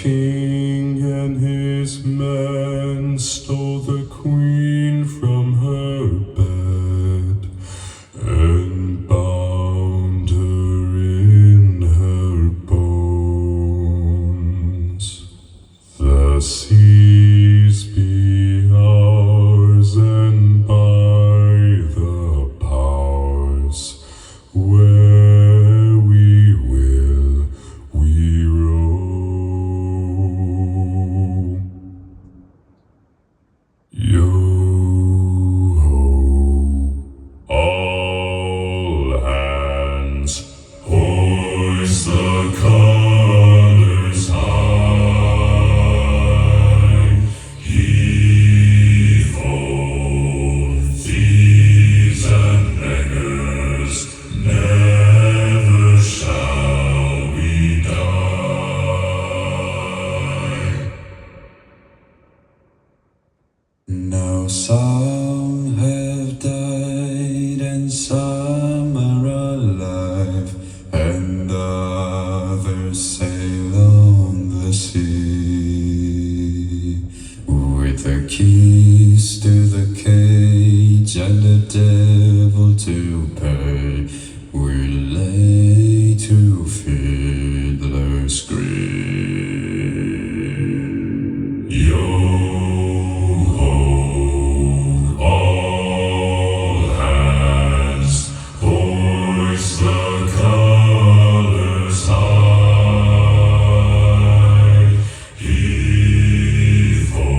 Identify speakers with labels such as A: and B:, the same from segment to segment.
A: king and his men stole the queen from her bed and bound her in her bones. The seas be ours, and by the powers where we will we roam. Yo-ho, all hands, hoist the colors high. Heave-ho, thieves and beggars, never shall we die. Now some have died and some are alive, and others sail on the sea. With the keys to the cage and the devil to pay, we lay to fiddler's grave. Yo-ho, all hands, hoist the colors high. Heave-ho,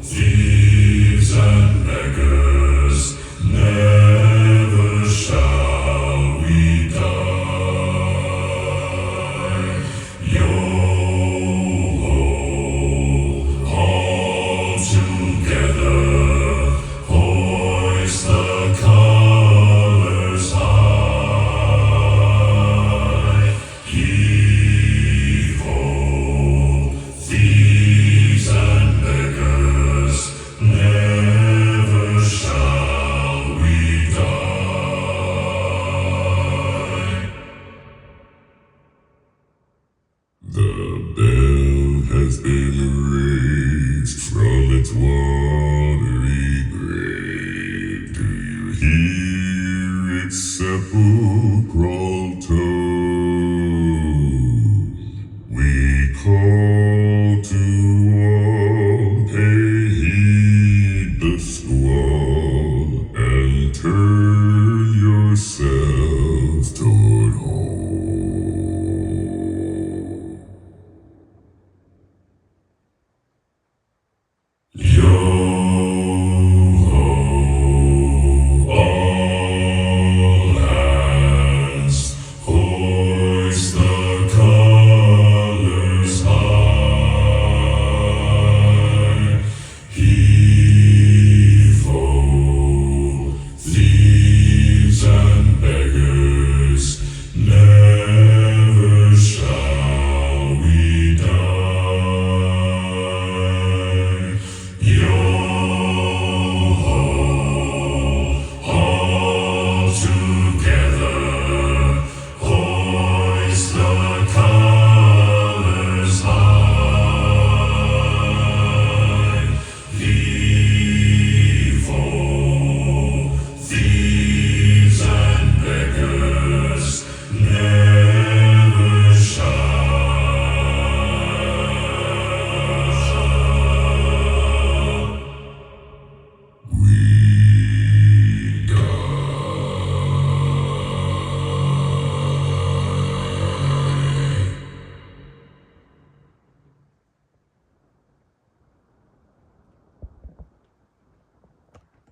A: thieves and beggars, never shall we die. Yo-ho, all together, hoist the colors high. Heave-ho, thieves and beggars, never shall we die. The